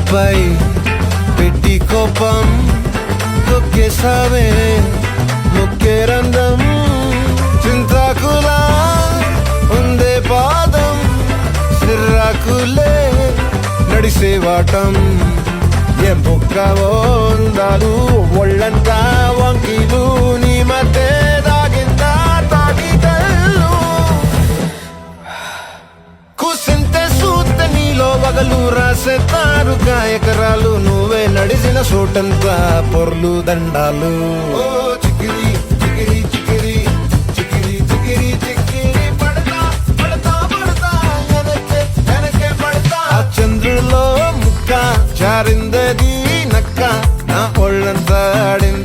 నాపై పెట్టి కోపం తొక్కేసావే ముక్కే రంధ్రం చింతాకులా ఉందే పాదం సిర్రాకులే నడిసేవాటం ఏ బొక్కవో ఉందాలు ఒళ్ళంతా వంకీలు నీ మధ్య దాగిందా తాగిదల్లు కూసింతే సూత్త నీలో వగలు రాసేతారు గాయకరాలు నువ్వే నడిసిన చోటంతా పొర్లు దండాలు ఓ చికిరి చికిరి చికిరి చికిరి చికిరి చికిరి పడతా పడతా పడతా వెనకే వెనకే పడతా ఆ చంద్రులో ముక్క జారిందది నక్క నా ఒళ్ళంతా ఆడింది